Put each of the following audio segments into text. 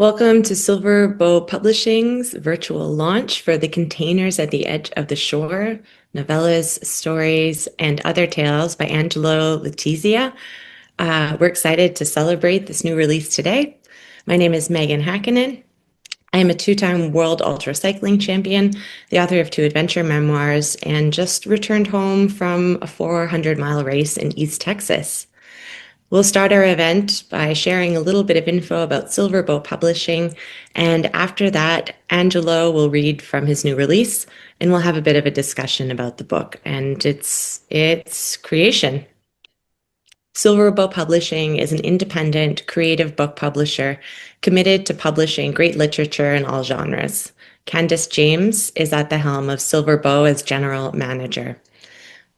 Welcome to Silver Bow Publishing's virtual launch for The Containers at the Edge of the Shore, novellas, stories, and other tales by Angelo Letizia. We're excited to celebrate this new release today. My name is Megan Hakkinen. I am a two-time world ultra cycling champion, the author of two adventure memoirs, and just returned home from a 400-mile race in East Texas. We'll start our event by sharing a little bit of info about Silver Bow Publishing, and after that, Angelo will read from his new release, and we'll have a bit of a discussion about the book and its creation. Silver Bow Publishing is an independent, creative book publisher committed to publishing great literature in all genres. Candace James is at the helm of Silver Bow as general manager.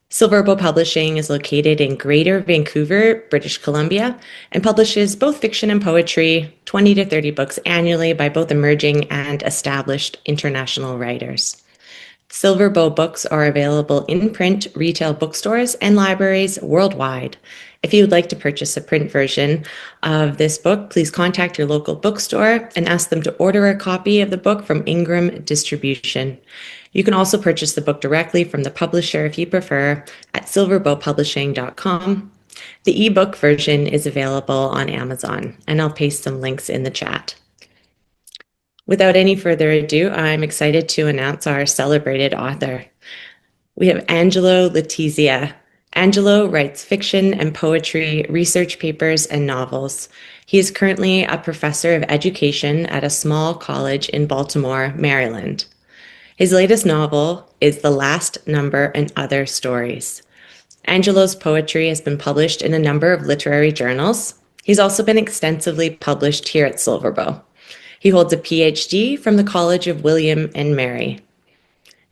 Silver Bow Publishing is located in Greater Vancouver, British Columbia, and publishes both fiction and poetry, 20 to 30 books annually by both emerging and established international writers. Silver Bow books are available in print, retail bookstores, and libraries worldwide. If you would like to purchase a print version of this book, please contact your local bookstore and ask them to order a copy of the book from Ingram Distribution. You can also purchase the book directly from the publisher if you prefer at silverbowpublishing.com. The ebook version is available on Amazon, and I'll paste some links in the chat. Without any further ado, I'm excited to announce our celebrated author. We have Angelo Letizia. Angelo writes fiction and poetry, research papers, and novels. He is currently a professor of education at a small college in Baltimore, Maryland. His latest novel is The Last Number and Other Stories. Angelo's poetry has been published in a number of literary journals. He's also been extensively published here at Silver Bow. He holds a PhD from the College of William and Mary.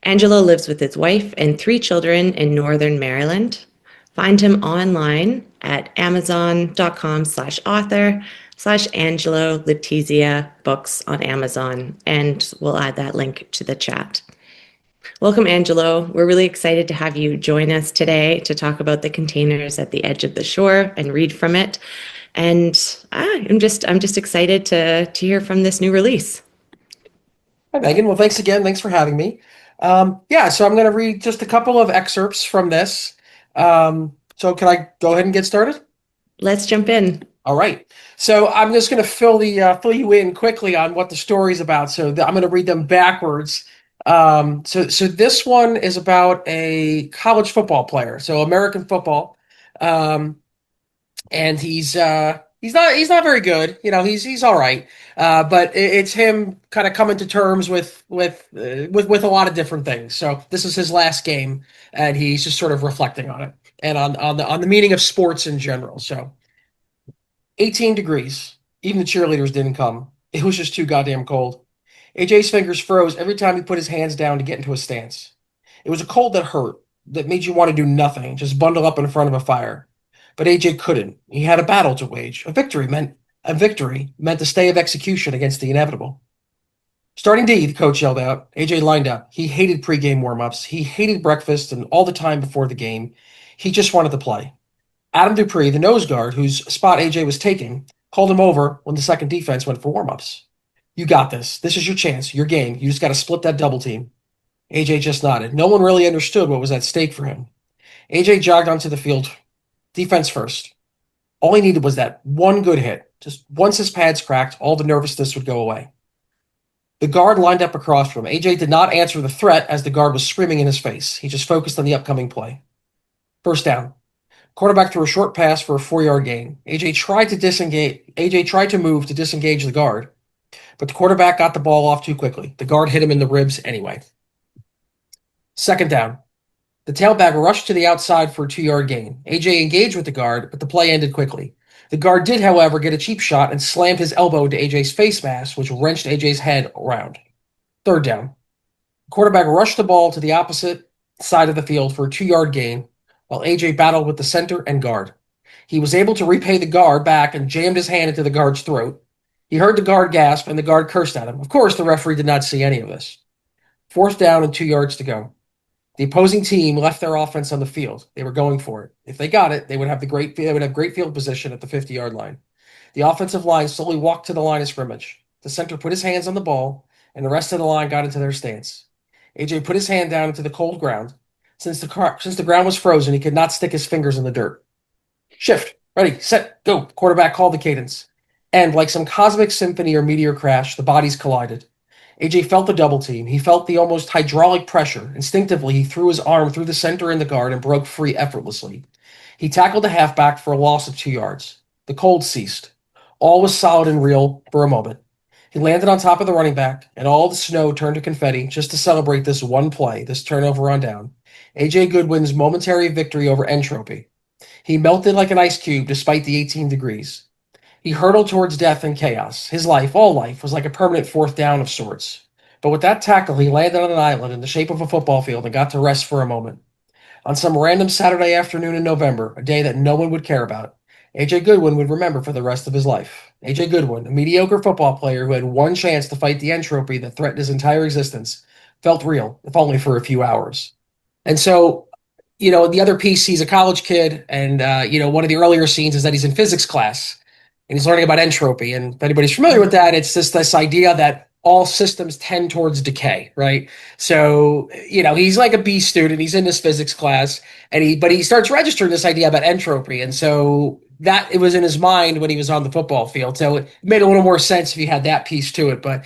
Angelo lives with his wife and three children in Northern Maryland. Find him online at amazon.com/author/Angelo Letizia books on Amazon, and we'll add that link to the chat. Welcome, Angelo. We're really excited to have you join us today to talk about The Containers at the Edge of the Shore and read from it. And I'm just excited to hear from this new release. Hi, Megan. Well, thanks again. Thanks for having me. So I'm going to read just a couple of excerpts from this. So can I go ahead and get started? Let's jump in. All right. So I'm just going to fill you in quickly on what the story's about. I'm going to read them backwards. So this one is about a college football player, so American football, and he's not very good. He's all right. But it's him kind of coming to terms with a lot of different things. So this is his last game, and he's just sort of reflecting on it and on the meaning of sports in general. So 18 degrees. Even the cheerleaders didn't come. It was just too goddamn cold. AJ's fingers froze every time he put his hands down to get into a stance. It was a cold that hurt, that made you want to do nothing, just bundle up in front of a fire. But AJ couldn't. He had a battle to wage. A victory meant the stay of execution against the inevitable. Starting D, the coach yelled out. AJ lined up. He hated pregame warm-ups. He hated breakfast and all the time before the game. He just wanted to play. Adam Dupree, the nose guard, whose spot AJ was taking, called him over when the second defense went for warm-ups. You got this. This is your chance, your game. You just got to split that double team. AJ just nodded. No one really understood what was at stake for him. AJ jogged onto the field. Defense first. All he needed was that one good hit. Just once his pads cracked, all the nervousness would go away. The guard lined up across from him. AJ did not answer the threat as the guard was screaming in his face. He just focused on the upcoming play. First down. Quarterback threw a short pass for a 4-yard gain. AJ tried to move to disengage the guard, but the quarterback got the ball off too quickly. The guard hit him in the ribs anyway. Second down. The tailback rushed to the outside for a 2-yard gain. AJ engaged with the guard, but the play ended quickly. The guard did, however, get a cheap shot and slammed his elbow into AJ's face mask, which wrenched AJ's head around. Third down. The quarterback rushed the ball to the opposite side of the field for a 2-yard gain, while AJ battled with the center and guard. He was able to repay the guard back and jammed his hand into the guard's throat. He heard the guard gasp, and the guard cursed at him. Of course, the referee did not see any of this. Fourth down and 2 yards to go. The opposing team left their offense on the field. They were going for it. If they got it, they would have great field position at the 50-yard line. The offensive line slowly walked to the line of scrimmage. The center put his hands on the ball, and the rest of the line got into their stance. AJ put his hand down into the cold ground. Since the ground was frozen, he could not stick his fingers in the dirt. Shift, ready, set, go. Quarterback called the cadence. And like some cosmic symphony or meteor crash, the bodies collided. AJ felt the double team. He felt the almost hydraulic pressure. Instinctively, he threw his arm through the center and the guard and broke free effortlessly. He tackled the halfback for a loss of 2 yards. The cold ceased. All was solid and real for a moment. He landed on top of the running back, and all the snow turned to confetti just to celebrate this one play, this turnover on down. AJ Goodwin's momentary victory over entropy. He melted like an ice cube despite the 18 degrees. He hurtled towards death and chaos. His life, all life, was like a permanent fourth down of sorts. But with that tackle, he landed on an island in the shape of a football field and got to rest for a moment. On some random Saturday afternoon in November, a day that no one would care about, AJ Goodwin would remember for the rest of his life. AJ Goodwin, a mediocre football player who had one chance to fight the entropy that threatened his entire existence, felt real, if only for a few hours. And so, the other piece, he's a college kid, and one of the earlier scenes is that he's in physics class and he's learning about entropy. And if anybody's familiar with that, it's just this idea that all systems tend towards decay, right? So, he's like a B student. He's in this physics class, but he starts registering this idea about entropy. And so that it was in his mind when he was on the football field. So it made a little more sense if you had that piece to it. But,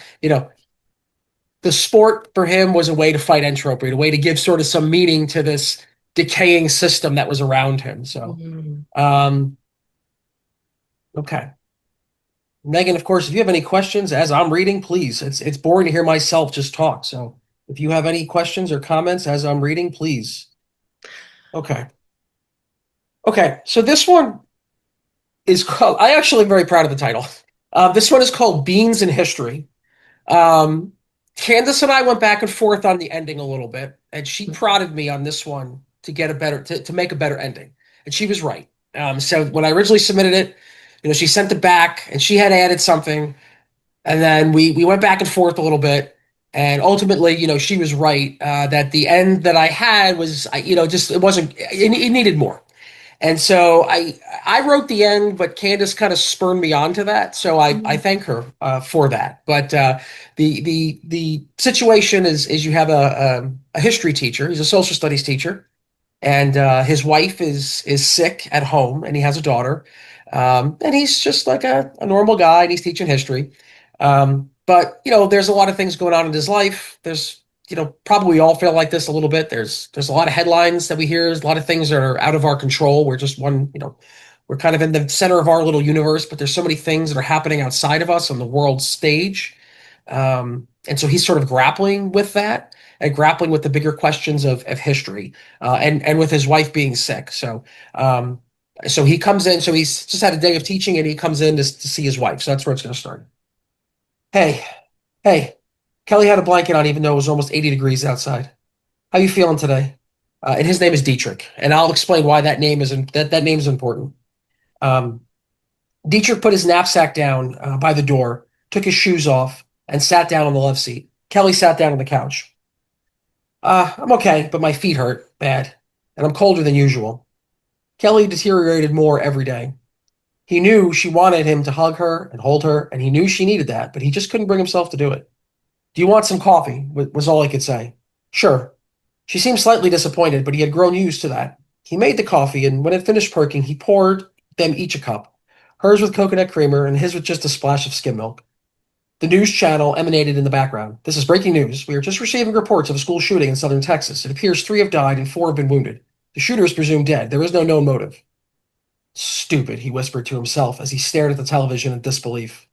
the sport for him was a way to fight entropy, a way to give sort of some meaning to this decaying system that was around him. So, okay. Megan, of course, if you have any questions as I'm reading, please. It's boring to hear myself just talk. So if you have any questions or comments as I'm reading, please. Okay. Okay. So this one is called, I actually am very proud of the title. This one is called Beans in History. Candace and I went back and forth on the ending a little bit, and she prodded me on this one to get to make a better ending. And she was right. So when I originally submitted it, she sent it back and she had added something. And then we went back and forth a little bit. And ultimately, she was right that the end that I had was, it wasn't, it needed more. And so I wrote the end, but Candace kind of spurred me on to that. So I thank her for that. But the situation is you have a history teacher. He's a social studies teacher. And his wife is sick at home, and he has a daughter. And he's just like a normal guy, and he's teaching history. But there's a lot of things going on in his life. There's probably we all feel like this a little bit. There's a lot of headlines that we hear. There's a lot of things that are out of our control. We're just we're kind of in the center of our little universe, but there's so many things that are happening outside of us on the world stage. And so he's sort of grappling with that and grappling with the bigger questions of history, and with his wife being sick. So he comes in. So he's just had a day of teaching, and he comes in to see his wife. So that's where it's going to start. Hey, Kelly had a blanket on, even though it was almost 80 degrees outside. How you feeling today? And his name is Dietrich, and I'll explain why that name is important. Dietrich put his knapsack down by the door, took his shoes off, and sat down on the love seat. Kelly sat down on the couch. I'm okay, but my feet hurt bad, and I'm colder than usual. Kelly deteriorated more every day. He knew she wanted him to hug her and hold her, and he knew she needed that, but he just couldn't bring himself to do it. Do you want some coffee? Was all he could say. Sure. She seemed slightly disappointed, but he had grown used to that. He made the coffee, and when it finished perking, he poured them each a cup. Hers with coconut creamer, and his with just a splash of skim milk. The news channel emanated in the background. This is breaking news. We are just receiving reports of a school shooting in southern Texas. It appears 3 have died and 4 have been wounded. The shooter is presumed dead. There is no known motive. Stupid, he whispered to himself as he stared at the television in disbelief.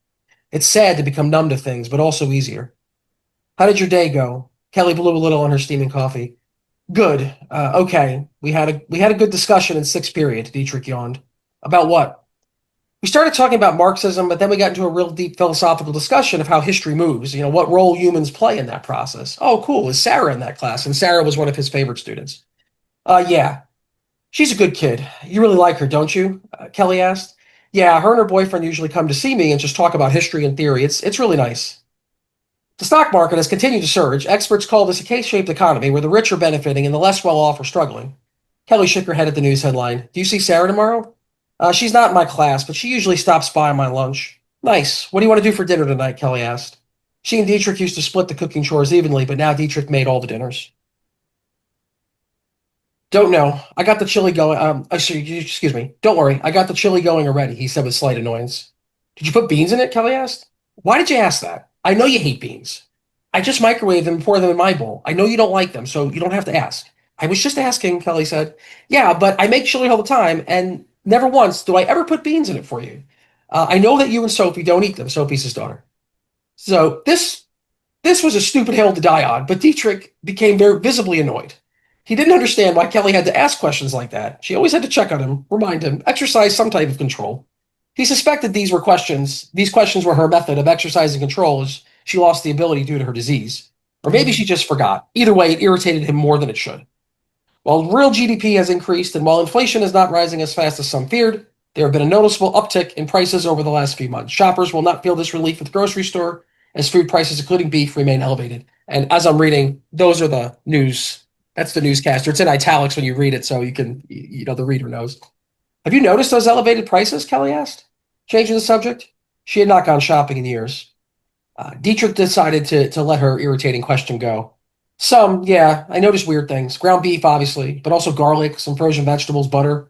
It's sad to become numb to things, but also easier. How did your day go? Kelly blew a little on her steaming coffee. Good. Okay. We had a good discussion in 6th period, Dietrich yawned. About what? We started talking about Marxism, but then we got into a real deep philosophical discussion of how history moves, what role humans play in that process. Oh, cool. Is Sarah in that class? And Sarah was one of his favorite students. Yeah. She's a good kid. You really like her, don't you? Kelly asked. Yeah, her and her boyfriend usually come to see me and just talk about history and theory. It's really nice. The stock market has continued to surge. Experts call this a K-shaped economy where the rich are benefiting and the less well-off are struggling. Kelly shook her head at the news headline. Do you see Sarah tomorrow? She's not in my class, but she usually stops by on my lunch. Nice. What do you want to do for dinner tonight? Kelly asked. She and Dietrich used to split the cooking chores evenly, but now Dietrich made all the dinners. Don't know. I got the chili going. Excuse me. Don't worry. I got the chili going already, he said with slight annoyance. Did you put beans in it? Kelly asked. Why did you ask that? I know you hate beans. I just microwave them and pour them in my bowl. I know you don't like them, so you don't have to ask. I was just asking, Kelly said. Yeah, but I make chili all the time, and never once do I ever put beans in it for you. I know that you and Sophie don't eat them, Sophie's his daughter. So this was a stupid hill to die on, but Dietrich became very visibly annoyed. He didn't understand why Kelly had to ask questions like that. She always had to check on him, remind him, exercise some type of control. He suspected these questions were her method of exercising control as she lost the ability due to her disease. Or maybe she just forgot. Either way, it irritated him more than it should. While real GDP has increased and while inflation is not rising as fast as some feared, there have been a noticeable uptick in prices over the last few months. Shoppers will not feel this relief at the grocery store as food prices, including beef, remain elevated. And as I'm reading, those are the news. That's the newscaster. It's in italics when you read it, so you can, the reader knows. Have you noticed those elevated prices? Kelly asked, changing the subject. She had not gone shopping in years. Dietrich decided to let her irritating question go. Some, yeah, I noticed weird things. Ground beef, obviously, but also garlic, some frozen vegetables, butter.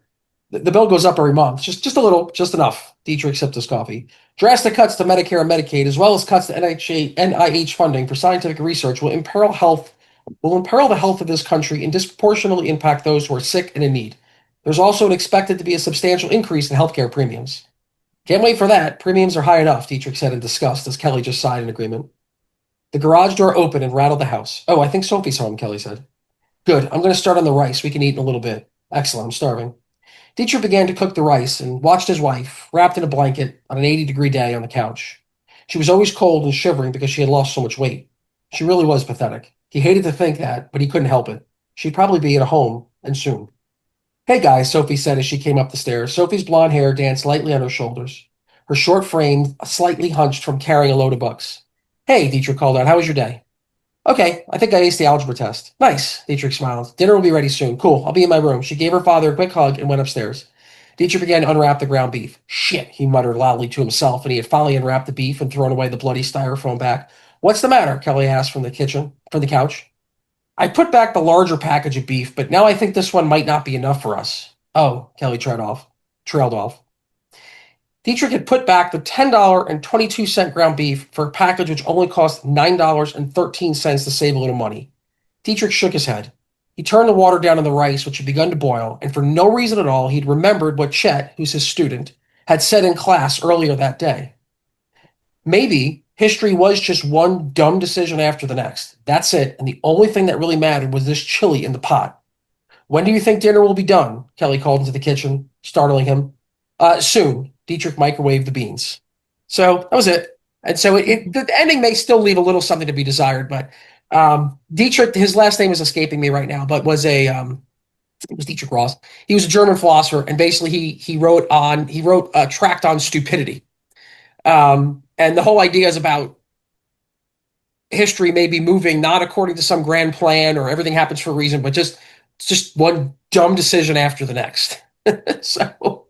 The bill goes up every month, just a little, just enough. Dietrich sipped his coffee. Drastic cuts to Medicare and Medicaid, as well as cuts to NIH funding for scientific research, will imperil the health of this country and disproportionately impact those who are sick and in need. There's also expected to be a substantial increase in healthcare premiums. Can't wait for that. Premiums are high enough, Dietrich said in disgust as Kelly just sighed in agreement. The garage door opened and rattled the house. Oh, I think Sophie's home, Kelly said. Good. I'm going to start on the rice. We can eat in a little bit. Excellent. I'm starving. Dietrich began to cook the rice and watched his wife, wrapped in a blanket on an 80-degree day on the couch. She was always cold and shivering because she had lost so much weight. She really was pathetic. He hated to think that, but he couldn't help it. She'd probably be at home, and soon. Hey, guys, Sophie said as she came up the stairs. Sophie's blonde hair danced lightly on her shoulders, her short frame slightly hunched from carrying a load of books. Hey, Dietrich called out. How was your day? Okay, I think I aced the algebra test. Nice, Dietrich smiled. Dinner will be ready soon. Cool, I'll be in my room. She gave her father a quick hug and went upstairs. Dietrich began to unwrap the ground beef. Shit, he muttered loudly to himself, and he had finally unwrapped the beef and thrown away the bloody styrofoam back. What's the matter? Kelly asked from the couch. I put back the larger package of beef, but now I think this one might not be enough for us. Oh, Kelly trailed off. Dietrich had put back the $10.22 ground beef for a package which only cost $9.13 to save a little money. Dietrich shook his head. He turned the water down on the rice, which had begun to boil, and for no reason at all, he'd remembered what Chet, who's his student, had said in class earlier that day. Maybe history was just one dumb decision after the next. That's it, and the only thing that really mattered was this chili in the pot. When do you think dinner will be done? Kelly called into the kitchen, startling him. Soon. Dietrich microwaved the beans. So that was it. And so the ending may still leave a little something to be desired, but Dietrich, his last name is escaping me right now, but it was Dietrich Ross. He was a German philosopher, and basically he wrote a tract on stupidity. And the whole idea is about history maybe moving not according to some grand plan or everything happens for a reason, but just one dumb decision after the next. So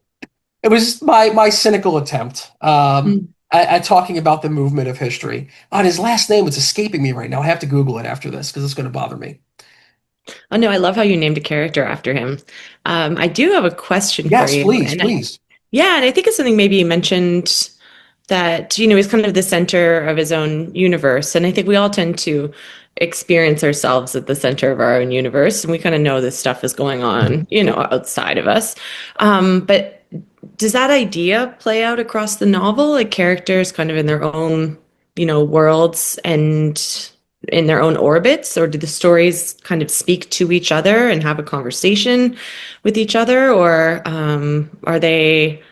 it was my cynical attempt at talking about the movement of history. On his last name, it's escaping me right now. I have to Google it after this because it's going to bother me. Oh no, I love how you named a character after him. I do have a question for Yes, you. please, please. Yeah, and I think it's something maybe you mentioned that, he's kind of the center of his own universe. And I think we all tend to experience ourselves at the center of our own universe. And we kind of know this stuff is going on, outside of us. But does that idea play out across the novel? Like characters kind of in their own, worlds and in their own orbits? Or do the stories kind of speak to each other and have a conversation with each other? Or are they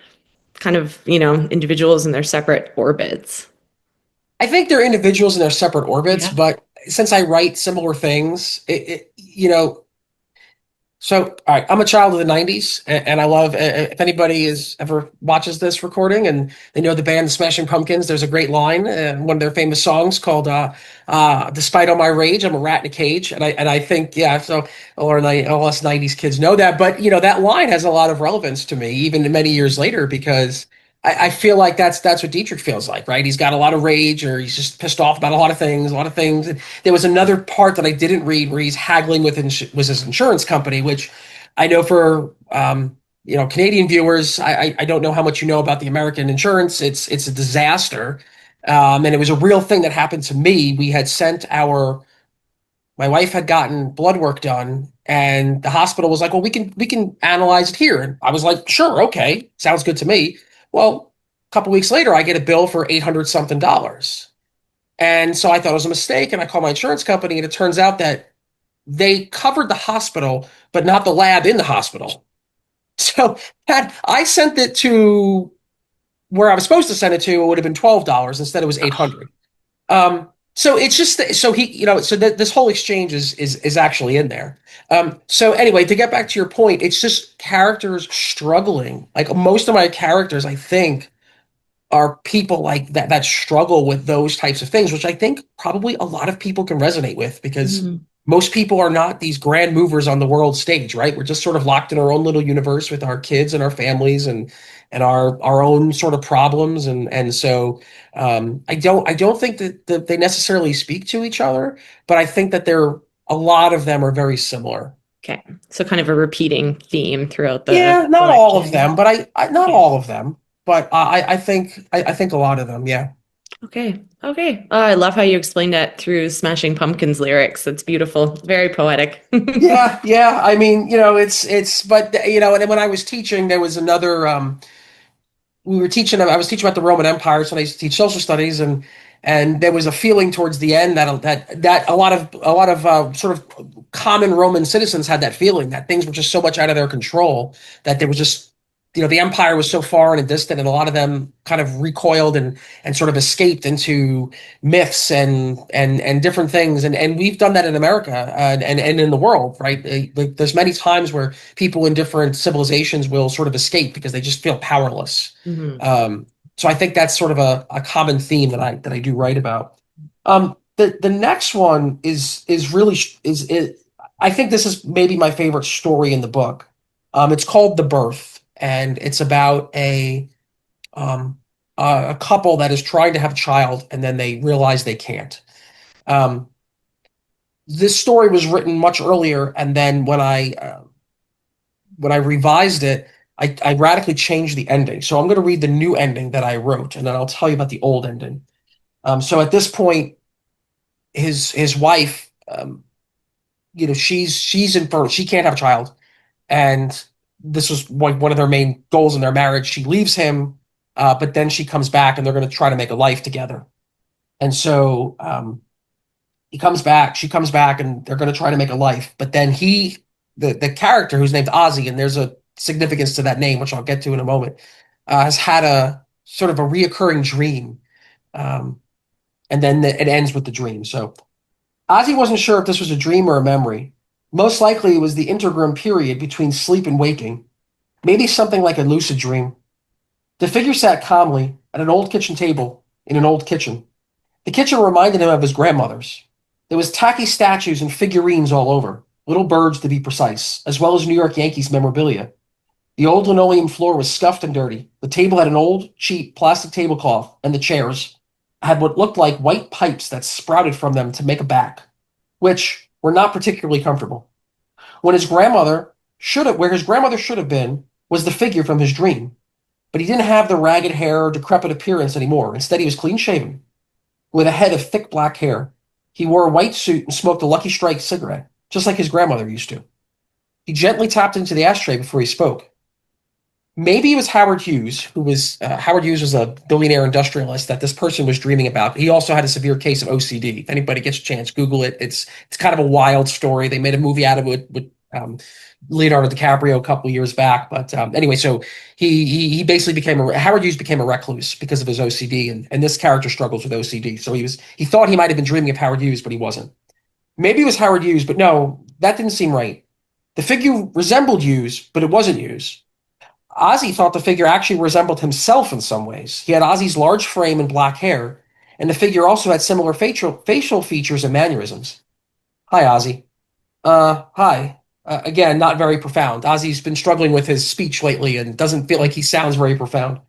kind of, individuals in their separate orbits? I think they're individuals in their separate orbits, Yeah. but since I write similar things, so, all right, I'm a child of the 90s, and I love, if anybody ever watches this recording and they know the band The Smashing Pumpkins, there's a great line, one of their famous songs called Despite All My Rage, I'm a Rat in a Cage. And I think, yeah, so, all us 90s kids know that. But, that line has a lot of relevance to me, even many years later, because I feel like that's what Dietrich feels like, right? He's got a lot of rage, or he's just pissed off about a lot of things, a lot of things. And there was another part that I didn't read where he's haggling with was his insurance company, which I know for Canadian viewers, I don't know how much you know about the American insurance. It's a disaster, and it was a real thing that happened to me. We had sent our My wife had gotten blood work done, and the hospital was like, "Well, we can analyze it here." And I was like, "Sure, okay, sounds good to me." Well, a couple weeks later, I get a bill for 800 something dollars, and so I thought it was a mistake, and I called my insurance company, and it turns out that they covered the hospital, but not the lab in the hospital. So had I sent it to where I was supposed to send it to, it would have been $12. Instead, it was 800. So it's just so he, so that this whole exchange is actually in there. So anyway, to get back to your point, it's just characters struggling. Like most of my characters, I think, are people like that struggle with those types of things, which I think probably a lot of people can resonate with because Mhm. most people are not these grand movers on the world stage, right? We're just sort of locked in our own little universe with our kids and our families and our own sort of problems and so I don't think that they necessarily speak to each other, but I think that a lot of them are very similar. Okay. So kind of a repeating theme throughout the Yeah, not all of collection. them, but I not Okay. all of them, but I think a lot of them, yeah. Okay. Okay. Oh, I love how you explained that through Smashing Pumpkins lyrics. It's beautiful. Very poetic. Yeah, yeah. I mean, but and then when I was teaching, there was another. We were teaching. I was teaching about the Roman Empire, so I used to teach social studies, and there was a feeling towards the end that a lot of sort of common Roman citizens had that feeling that things were just so much out of their control that there was just the empire was so far and distant, and a lot of them kind of recoiled and sort of escaped into myths and different things, and we've done that in America and in the world, right? Like, there's many times where people in different civilizations will sort of escape because they just feel powerless. Mhm. um, so I think that's sort of a common theme that I do write about. The next one is really is it. I think this is maybe my favorite story in the book. It's called The Birth, and it's about um, a couple that is trying to have a child, and then they realize they can't. Um, this story was written much earlier, and then when I revised it, I radically changed the ending. So I'm going to read the new ending that I wrote, and then I'll tell you about the old ending. So at this point, his wife, she's infertile. She can't have a child, and this was one of their main goals in their marriage. She leaves him, but then she comes back, and they're going to try to make a life together. And so he comes back, she comes back, and they're going to try to make a life. But then the character who's named Ozzy, and there's a significance to that name, which I'll get to in a moment, has had a sort of a reoccurring dream, um, and then it ends with the dream. So Ozzy wasn't sure if this was a dream or a memory. Most likely, it was the intergrum period between sleep and waking, maybe something like a lucid dream. The figure sat calmly at an old kitchen table in an old kitchen. The kitchen reminded him of his grandmother's. There was tacky statues and figurines all over, little birds to be precise, as well as New York Yankees memorabilia. The old linoleum floor was scuffed and dirty. The table had an old, cheap plastic tablecloth, and the chairs had what looked like white pipes that sprouted from them to make a back, which were not particularly comfortable. Where his grandmother should have been, was the figure from his dream. But he didn't have the ragged hair or decrepit appearance anymore. Instead, he was clean shaven, with a head of thick black hair. He wore a white suit and smoked a Lucky Strike cigarette, just like his grandmother used to. He gently tapped into the ashtray before he spoke. Maybe it was Howard Hughes was a billionaire industrialist that this person was dreaming about. He also had a severe case of OCD. If anybody gets a chance, Google it. It's kind of a wild story. They made a movie out of it with Leonardo DiCaprio a couple of years back. But anyway, so he basically Howard Hughes became a recluse because of his OCD, and this character struggles with OCD. So he thought he might have been dreaming of Howard Hughes, but he wasn't. Maybe it was Howard Hughes, but no, that didn't seem right. The figure resembled Hughes, but it wasn't Hughes. Ozzy thought the figure actually resembled himself in some ways. He had Ozzy's large frame and black hair, and the figure also had similar facial features and mannerisms. Hi, Ozzy. Hi. Again, not very profound. Ozzy's been struggling with his speech lately and doesn't feel like he sounds very profound.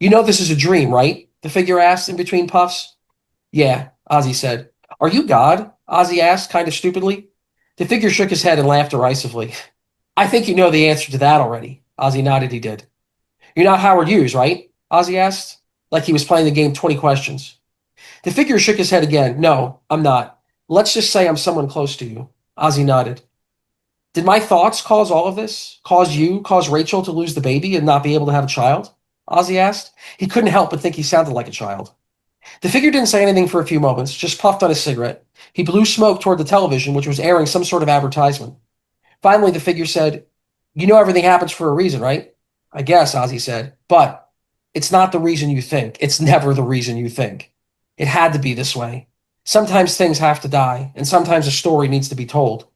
You know this is a dream, right? The figure asked in between puffs. Yeah, Ozzy said. Are you God? Ozzy asked, kind of stupidly. The figure shook his head and laughed derisively. I think you know the answer to that already. Ozzy nodded he did. You're not Howard Hughes, right? Ozzy asked, like he was playing the game 20 questions. The figure shook his head again. No, I'm not. Let's just say I'm someone close to you. Ozzy nodded. Did my thoughts cause all of this? Cause Rachel to lose the baby and not be able to have a child? Ozzy asked. He couldn't help but think he sounded like a child. The figure didn't say anything for a few moments, just puffed on his cigarette. He blew smoke toward the television, which was airing some sort of advertisement. Finally, the figure said, You know everything happens for a reason, right? I guess, Ozzy said. But it's not the reason you think. It's never the reason you think. It had to be this way. Sometimes things have to die, and sometimes a story needs to be told.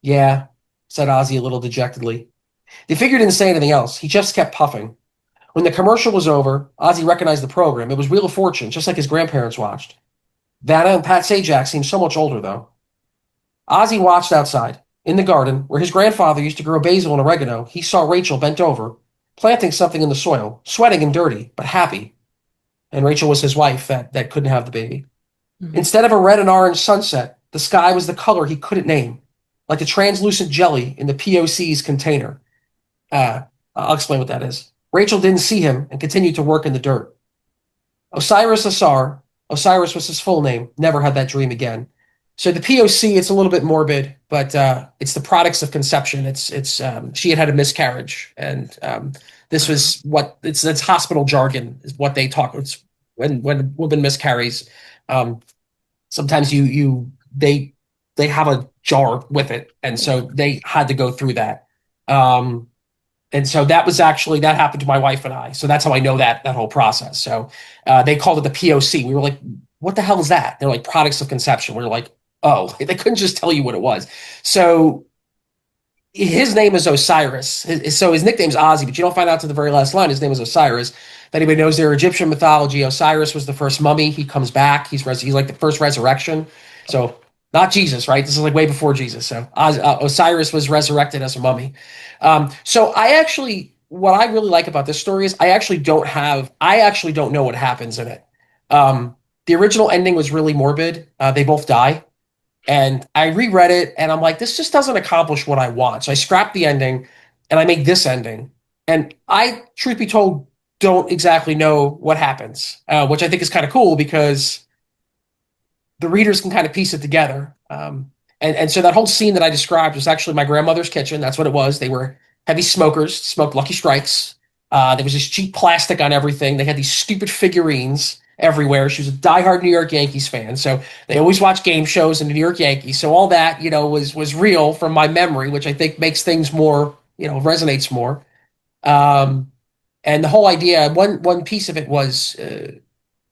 Yeah, said Ozzy a little dejectedly. The figure didn't say anything else. He just kept puffing. When the commercial was over, Ozzy recognized the program. It was Wheel of Fortune, just like his grandparents watched. Vanna and Pat Sajak seemed so much older, though. Ozzy watched outside. In the garden, where his grandfather used to grow basil and oregano, he saw Rachel bent over, planting something in the soil, sweating and dirty, but happy. And Rachel was his wife that couldn't have the baby. Mhm. Instead of a red and orange sunset, the sky was the color he couldn't name, like the translucent jelly in the POC's container. I'll explain what that is. Rachel didn't see him and continued to work in the dirt. Osiris Assar, Osiris was his full name, never had that dream again. So the POC, it's a little bit morbid, but it's the products of conception. It's she had a miscarriage, and this was what it's hospital jargon is what they talk. It's when woman miscarries, um, sometimes they have a jar with it, and so they had to go through that. Um, and so that was actually that happened to my wife and I. So that's how I know that whole process. So they called it the POC. We were like, "What the hell is that?" They're like products of conception. We were like, "Oh," they couldn't just tell you what it was. So his name is Osiris. So his nickname's Ozzy, but you don't find out to the very last line. His name is Osiris. If anybody knows their Egyptian mythology, Osiris was the first mummy. He comes back. He's like the first resurrection. So not Jesus, right? This is like way before Jesus. So Osiris was resurrected as a mummy. So what I really like about this story is I actually don't know what happens in it. The original ending was really morbid. They both die. And I reread it and I'm like, this just doesn't accomplish what I want. So I scrapped the ending and I made this ending. And I, truth be told, don't exactly know what happens, which I think is kind of cool because the readers can kind of piece it together. And so that whole scene that I described was actually my grandmother's kitchen. That's what it was. They were heavy smokers, smoked Lucky Strikes. There was this cheap plastic on everything. They had these stupid figurines everywhere. She was a diehard New York Yankees fan, so they always watched game shows in the New York Yankees. So all that, was real from my memory, which I think makes things more, resonates more. Um, and the whole idea, one piece of it was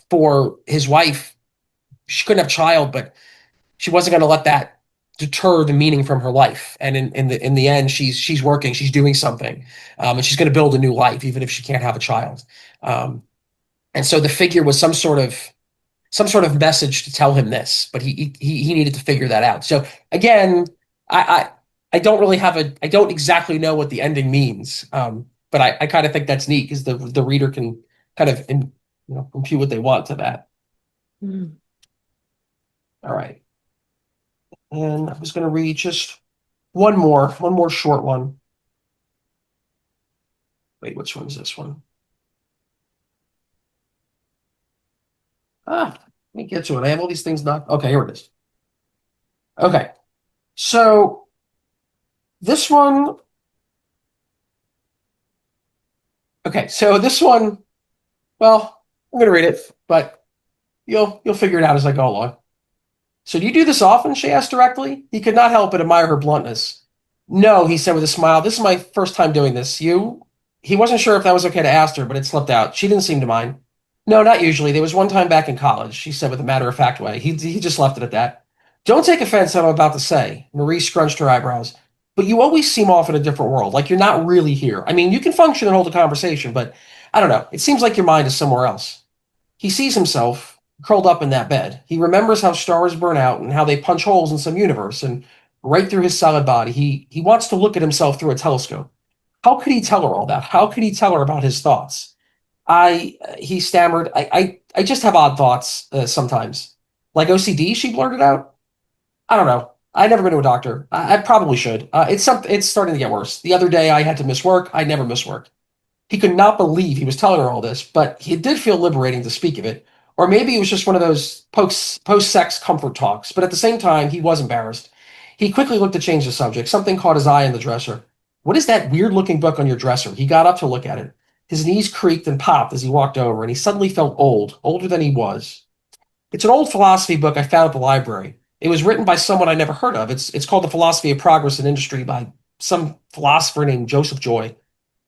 for his wife. She couldn't have a child, but she wasn't going to let that deter the meaning from her life. And in the end, she's working, she's doing something, and she's going to build a new life, even if she can't have a child. Um, and so the figure was some sort of message to tell him this, but he needed to figure that out. So again, I don't really I don't exactly know what the ending means, but I kind of think that's neat because the reader can kind of compute what they want to that. Mm. All right. And I was going to read just one more short one. Wait, which one's this one? Let me get to it. I have all these things not. Okay, here it is. Okay, so this one. Okay, so this one. Well, I'm going to read it, but you'll figure it out as I go along. So do you do this often? She asked directly. He could not help but admire her bluntness. No, he said with a smile. This is my first time doing this. You? He wasn't sure if that was okay to ask her, but it slipped out. She didn't seem to mind. No, not usually. There was one time back in college, she said with a matter-of-fact way. He just left it at that. Don't take offense at what I'm about to say. Marie scrunched her eyebrows. But you always seem off in a different world, like you're not really here. I mean, you can function and hold a conversation, but I don't know. It seems like your mind is somewhere else. He sees himself curled up in that bed. He remembers how stars burn out and how they punch holes in some universe and right through his solid body. He wants to look at himself through a telescope. How could he tell her all that? How could he tell her about his thoughts? he stammered, I just have odd thoughts sometimes. Like OCD, she blurted out. I don't know. I've never been to a doctor. I probably should. It's starting to get worse. The other day I had to miss work. I never miss work. He could not believe he was telling her all this, but it did feel liberating to speak of it. Or maybe it was just one of those post-sex comfort talks, but at the same time, he was embarrassed. He quickly looked to change the subject. Something caught his eye on the dresser. What is that weird-looking book on your dresser? He got up to look at it. His knees creaked and popped as he walked over, and he suddenly felt old, older than he was. It's an old philosophy book I found at the library. It was written by someone I never heard of. It's called The Philosophy of Progress in Industry by some philosopher named Joseph Joy.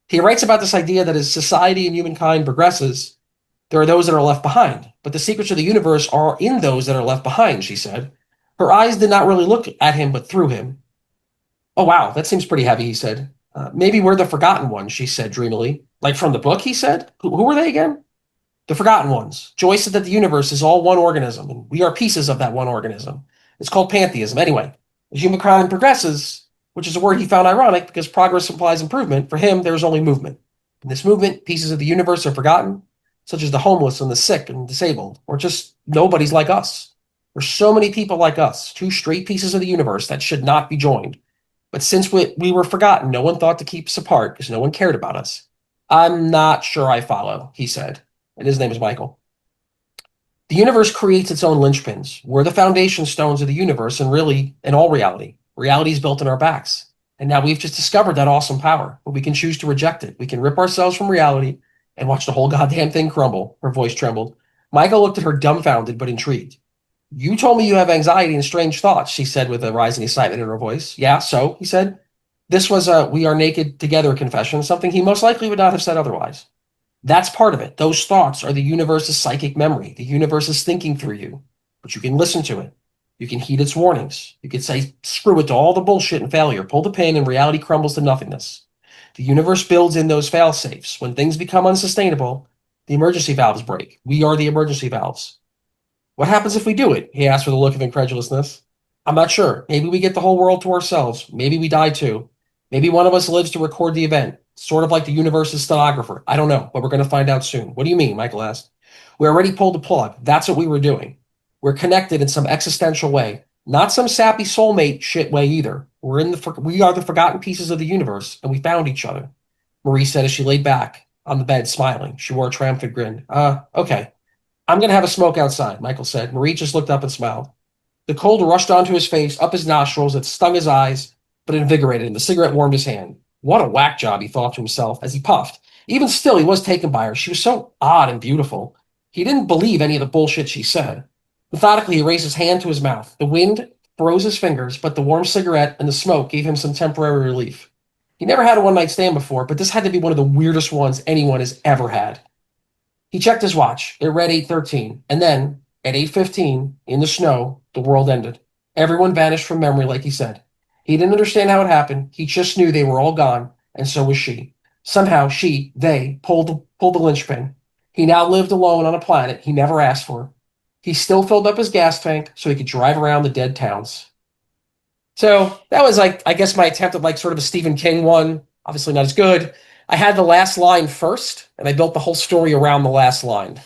He writes about this idea that as society and humankind progresses, there are those that are left behind. But the secrets of the universe are in those that are left behind, she said. Her eyes did not really look at him, but through him. Oh, wow, that seems pretty heavy, he said. Maybe we're the forgotten ones, she said dreamily. Like from the book, he said? Who were they again? The forgotten ones. Joyce said that the universe is all one organism, and we are pieces of that one organism. It's called pantheism. Anyway, as humankind progresses, which is a word he found ironic because progress implies improvement, for him, there is only movement. In this movement, pieces of the universe are forgotten, such as the homeless and the sick and disabled, or just nobody's like us. There's so many people like us, two straight pieces of the universe that should not be joined. But since we were forgotten, no one thought to keep us apart because no one cared about us. I'm not sure I follow, he said, and his name is Michael. The universe creates its own linchpins. We're the foundation stones of the universe and really in all reality. Reality is built in our backs. And now we've just discovered that awesome power, but we can choose to reject it. We can rip ourselves from reality and watch the whole goddamn thing crumble. Her voice trembled. Michael looked at her dumbfounded but intrigued. You told me you have anxiety and strange thoughts, she said with a rising excitement in her voice. Yeah, so, he said. This was a we are naked together confession, something he most likely would not have said otherwise. That's part of it. Those thoughts are the universe's psychic memory. The universe is thinking through you, but you can listen to it. You can heed its warnings. You can say, screw it to all the bullshit and failure. Pull the pin and reality crumbles to nothingness. The universe builds in those fail safes. When things become unsustainable, the emergency valves break. We are the emergency valves. What happens if we do it? He asked with a look of incredulousness. I'm not sure. Maybe we get the whole world to ourselves. Maybe we die too. Maybe one of us lives to record the event, sort of like the universe's stenographer. I don't know, but we're going to find out soon. What do you mean? Michael asked. We already pulled the plug. That's what we were doing. We're connected in some existential way, not some sappy soulmate shit way either. We are the forgotten pieces of the universe, and we found each other. Marie said as she laid back on the bed, smiling. She wore a triumphant grin. Okay. I'm going to have a smoke outside, Michael said. Marie just looked up and smiled. The cold rushed onto his face, up his nostrils. It stung his eyes, but it invigorated him. The cigarette warmed his hand. What a whack job, he thought to himself as he puffed. Even still, he was taken by her. She was so odd and beautiful. He didn't believe any of the bullshit she said. Methodically, he raised his hand to his mouth. The wind froze his fingers, but the warm cigarette and the smoke gave him some temporary relief. He never had a one-night stand before, but this had to be one of the weirdest ones anyone has ever had. He checked his watch. It read 8:13, and then, at 8:15, in the snow, the world ended. Everyone vanished from memory, like he said. He didn't understand how it happened. He just knew they were all gone, and so was she. Somehow they pulled the linchpin. He now lived alone on a planet he never asked for. He still filled up his gas tank so he could drive around the dead towns. So that was like, I guess, my attempt at like sort of a Stephen King one. Obviously not as good. I had the last line first, and I built the whole story around the last line.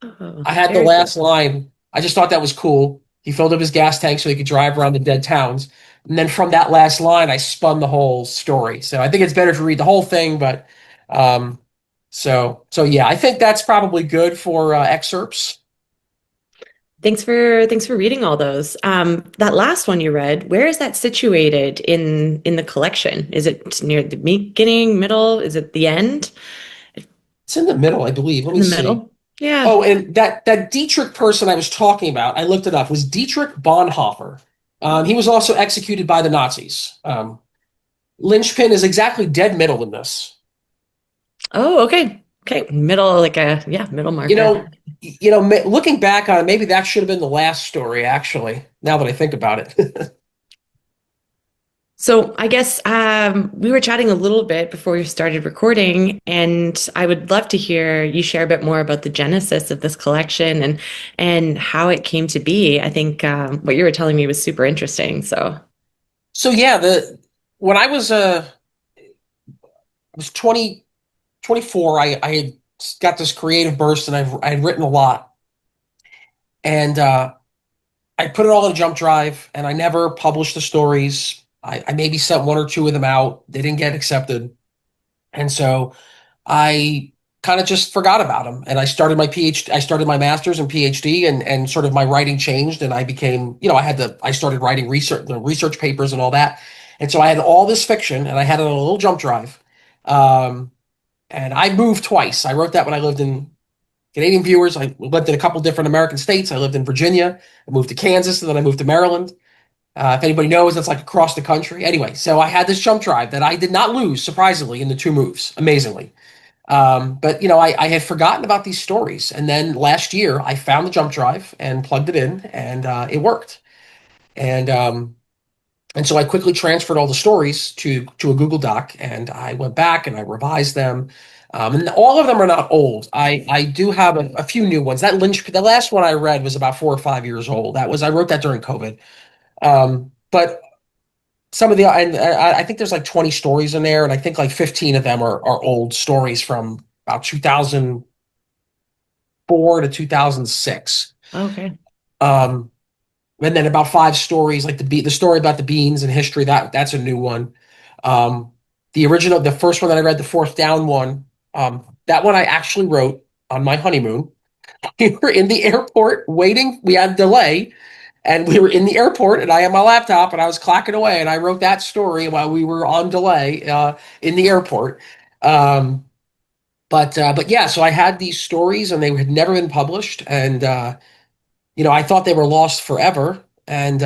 Oh, I had the very cool. last line. I just thought that was cool. He filled up his gas tank so he could drive around the dead towns. And then from that last line, I spun the whole story. So I think it's better to read the whole thing. But so yeah, I think that's probably good for excerpts. Thanks for reading all those. That last one you read, where is that situated in the collection? Is it near the beginning, middle? Is it the end? It's in the middle, I believe. Let In me the see. middle? Yeah. Oh, and that Dietrich person I was talking about, I looked it up, was Dietrich Bonhoeffer. He was also executed by the Nazis. Linchpin is exactly dead middle in this. Oh, okay. Okay. Middle, like middle You marker. know, looking back on it, maybe that should have been the last story, actually, now that I think about it. So I guess we were chatting a little bit before we started recording, and I would love to hear you share a bit more about the genesis of this collection and how it came to be. I think what you were telling me was super interesting. So, So yeah, the when I was 20 24, I had got this creative burst, and I'd written a lot, and I put it all in a jump drive, and I never published the stories. I maybe sent one or two of them out. They didn't get accepted, and so I kind of just forgot about them. And I started my PhD. I started my master's and PhD, and sort of my writing changed, and I became, I started writing research papers and all that. And so I had all this fiction, and I had it on a little jump drive. Um, and I moved twice. I wrote that when I lived in Canadian viewers. I lived in a couple different American states. I lived in Virginia. I moved to Kansas, and then I moved to Maryland. If anybody knows, that's like across the country. Anyway, so I had this jump drive that I did not lose, surprisingly, in the two moves, amazingly. But I had forgotten about these stories, and then last year I found the jump drive and plugged it in, and it worked. And so I quickly transferred all the stories to a Google Doc, and I went back and I revised them. And all of them are not old. I do have a few new ones. The last one I read was about 4 or 5 years old. I wrote that during COVID. But some of the and I think there's like 20 stories in there, and I think like 15 of them are old stories from about 2004 to 2006. Okay. Um, and then about five stories, like the story about the beans and history, that's a new one. Um, the first one that I read, the fourth down one, that one I actually wrote on my honeymoon. We were in the airport waiting. We had a delay, and we were in the airport, and I had my laptop, and I was clacking away, and I wrote that story while we were on delay in the airport. Um, but yeah, so I had these stories, and they had never been published, and I thought they were lost forever. And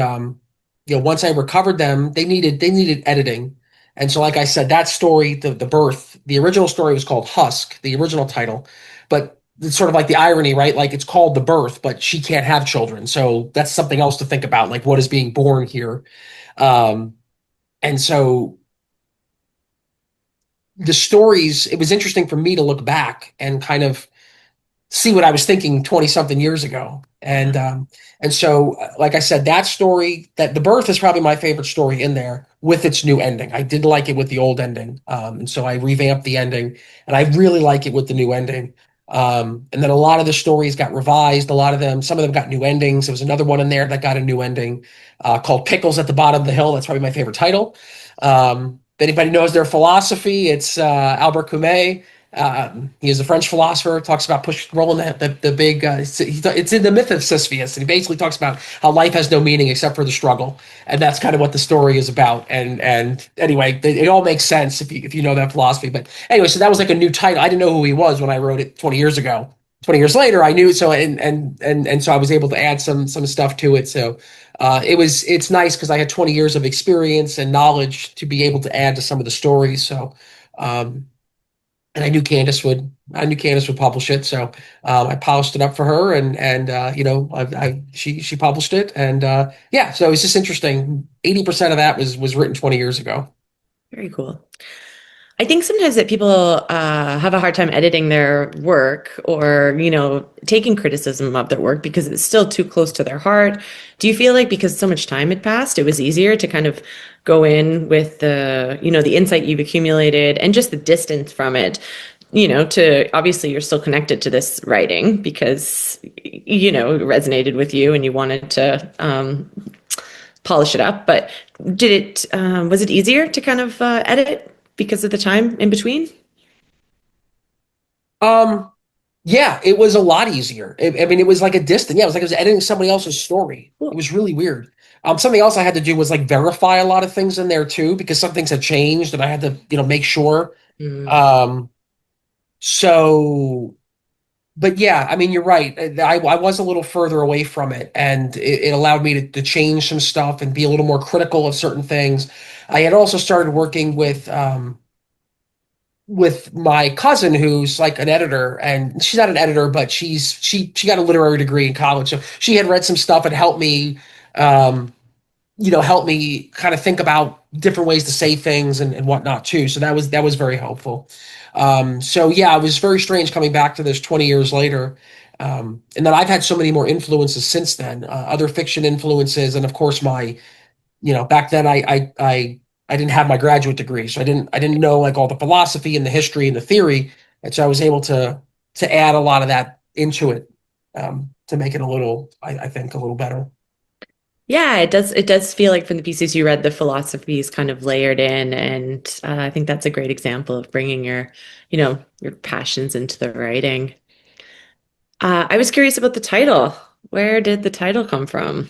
once I recovered them, they needed editing. And so, like I said, that story, the birth, the original story was called Husk, the original title, but it's sort of like the irony, right? Like it's called The Birth, but she can't have children, so that's something else to think about, like what is being born here. Um, and so the stories, it was interesting for me to look back and kind of see what I was thinking 20 something years ago. And so like I said, that story, that the birth is probably my favorite story in there with its new ending. I did like it with the old ending. And so I revamped the ending, and I really like it with the new ending. And then a lot of the stories got revised. Some of them got new endings. There was another one in there that got a new ending called Pickles at the Bottom of the Hill. That's probably my favorite title. If anybody knows their philosophy, it's Albert Camus. He is a French philosopher. Talks about rolling the big. It's in the myth of Sisyphus, and he basically talks about how life has no meaning except for the struggle, and that's kind of what the story is about. And anyway, it all makes sense if you know that philosophy. But anyway, so that was like a new title. I didn't know who he was when I wrote it 20 years ago. 20 years later, I knew. So and so I was able to add some stuff to it. So it's nice because I had 20 years of experience and knowledge to be able to add to some of the stories. So. Um, and I knew Candace would publish it, so I polished it up for her, and she published it, and yeah, so it's just interesting. 80% of that was written 20 years ago. Very cool. I think sometimes that people have a hard time editing their work or, taking criticism of their work because it's still too close to their heart. Do you feel like because so much time had passed, it was easier to kind of go in with the insight you've accumulated and just the distance from it, to obviously you're still connected to this writing because, it resonated with you and you wanted to polish it up. But was it easier to kind of edit because of the time in between? Um, yeah, it was a lot easier. I mean, it was like a distant. Yeah, it was like I was editing somebody else's story. It Cool. was really weird. Something else I had to do was like verify a lot of things in there too, because some things had changed, and I had to, make sure. Mm. Um, so but yeah, I mean, you're right. I was a little further away from it, and it allowed me to change some stuff and be a little more critical of certain things. I had also started working with my cousin, who's like an editor, and she's not an editor, but she got a literary degree in college, so she had read some stuff and um, help me kind of think about different ways to say things and whatnot too. So that was very helpful. So yeah, it was very strange coming back to this 20 years later. And then I've had so many more influences since then, other fiction influences, and of course back then I didn't have my graduate degree, so I didn't know like all the philosophy and the history and the theory, and so I was able to to add a lot of that into it, to make it a little, I think, a little better. Yeah, it does feel like from the pieces you read, the philosophy is kind of layered in, and I think that's a great example of bringing your, your passions into the writing. I was curious about the title. Where did the title come from?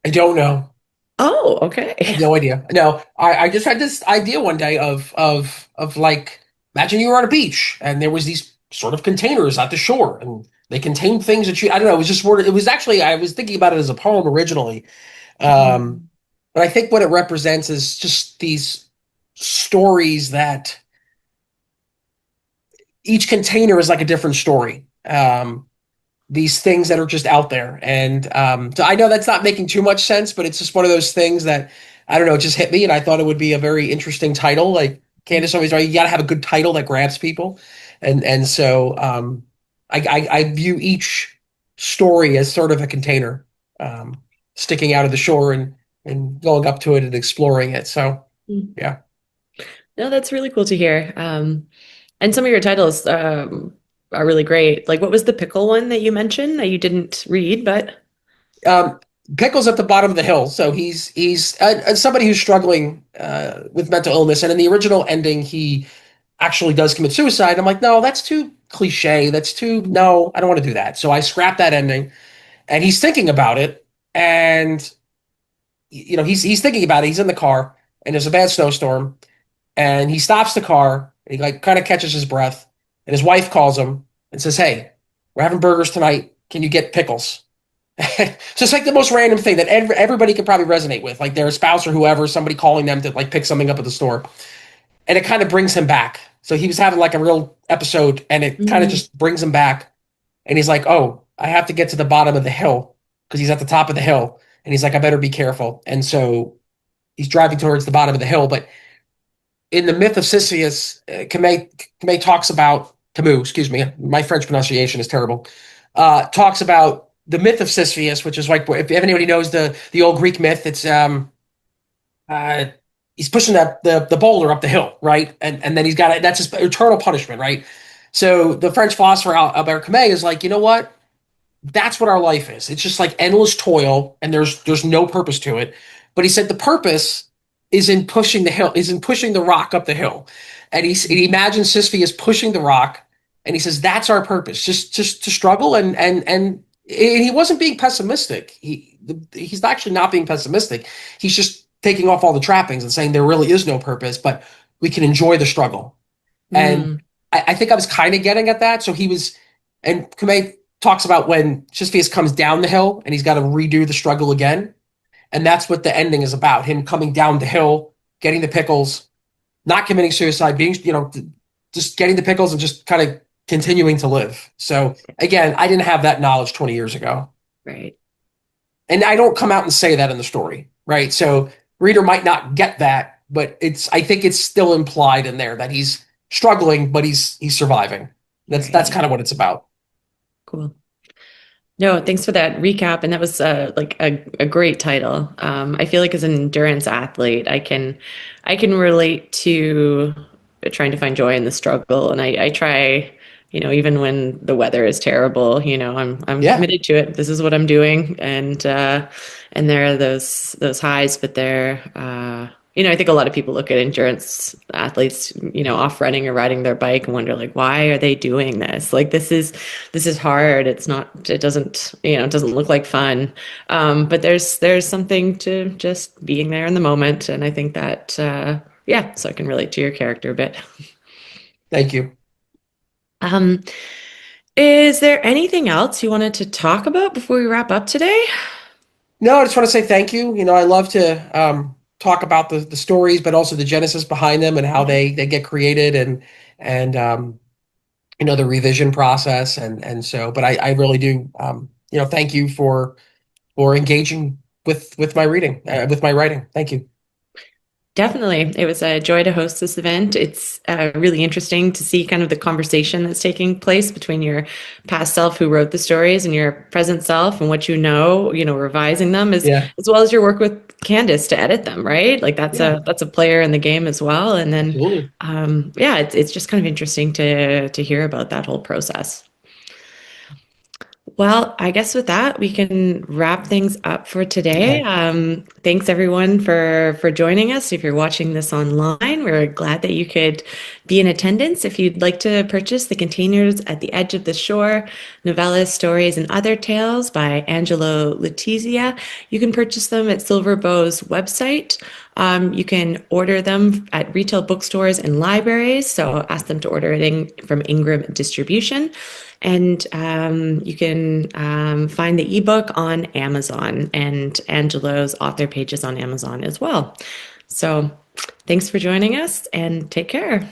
I don't know. Oh, I have okay. no idea. No, I just had this idea one day of like, imagine you were on a beach and there was these sort of containers at the shore and they contained things that you, I don't know, it was just word, it was actually, I was thinking about it as a poem originally. Um, Mm. but I think what it represents is just these stories that each container is like a different story. These things that are just out there. And so I know that's not making too much sense, but it's just one of those things that I don't know, it just hit me, and I thought it would be a very interesting title. Like Candace always, right? You got to have a good title that grabs people, and so I view each story as sort of a container, um, sticking out of the shore and going up to it and exploring it. So Mm. yeah. No, that's really cool to hear. And some of your titles are really great. Like, what was the pickle one that you mentioned that you didn't read, but Um, Pickle's at the bottom of the hill, so he's somebody who's struggling with mental illness. And in the original ending, he actually does commit suicide. I'm like, no, that's too cliche. That's too no, I don't want to do that. So I scrapped that ending, and he's thinking about it, and he's thinking about it. He's in the car, and there's a bad snowstorm, and he stops the car, and he like kind of catches his breath, and his wife calls him and says, "Hey, we're having burgers tonight. Can you get pickles?" So it's like the most random thing that everybody could probably resonate with, like their spouse or whoever, somebody calling them to like pick something up at the store, and it kind of brings him back. So he was having like a real episode, and it kind of Mm. just brings him back, and he's like, "Oh, I have to get to the bottom of the hill because he's at the top of the hill," and he's like, "I better be careful," and so he's driving towards the bottom of the hill, but in the myth of Sisyphus, Kamei talks about Camus. Excuse me, my French pronunciation is terrible. Talks about the myth of Sisyphus, which is like if anybody knows the old Greek myth, it's uh, he's pushing the boulder up the hill, right, and then he's got it. That's his eternal punishment, right? So the French philosopher Albert Camus is like, you know what? That's what our life is. It's just like endless toil, and there's no purpose to it. But he said the purpose is in pushing the hill, is in pushing the rock up the hill. And he imagines Sisyphus pushing the rock, and he says that's our purpose, just to struggle and he wasn't being pessimistic. He's actually not being pessimistic. He's just taking off all the trappings and saying there really is no purpose, but we can enjoy the struggle. And Mm. I think I was kind of getting at that. So he was, and Kume talks about when Sisyphus comes down the hill and he's got to redo the struggle again. And that's what the ending is about, him coming down the hill, getting the pickles, not committing suicide, being, just getting the pickles and just kind of continuing to live. So again, I didn't have that knowledge 20 years ago. Right. And I don't come out and say that in the story, right? So reader might not get that, but I think it's still implied in there that he's struggling, but he's surviving. That's Right. kind of what it's about. Cool. No, thanks for that recap. And that was like a great title. I feel like as an endurance athlete, I can relate to trying to find joy in the struggle. And I try, even when the weather is terrible, I'm Yeah. committed to it. This is what I'm doing. And there are those highs, but I think a lot of people look at endurance athletes, off running or riding their bike and wonder like, why are they doing this? Like this is hard. It's not, it doesn't, it doesn't look like fun. But there's something to just being there in the moment. And I think that, yeah, so I can relate to your character a bit. Thank you. Um, is there anything else you wanted to talk about before we wrap up today? No, I just want to say thank you. I love to talk about the stories, but also the genesis behind them and how they get created and the revision process and so. But I really do thank you for engaging with my reading with my writing. Thank you. Definitely. It was a joy to host this event. It's really interesting to see kind of the conversation that's taking place between your past self who wrote the stories and your present self and what you know, revising them Yeah. as well as your work with Candace to edit them, right? Like Yeah, that's a player in the game as well. And then absolutely. yeah, it's just kind of interesting to hear about that whole process. Well, I guess with that, we can wrap things up for today. Okay. Thanks everyone for joining us. If you're watching this online, we're glad that you could be in attendance. If you'd like to purchase The Containers at the Edge of the Shore, novellas, stories, and other tales by Angelo Letizia, you can purchase them at Silverbow's website. You can order them at retail bookstores and libraries. So ask them to order it from Ingram Distribution. And you can find the ebook on Amazon and Angelo's author pages on Amazon as well. So thanks for joining us and take care.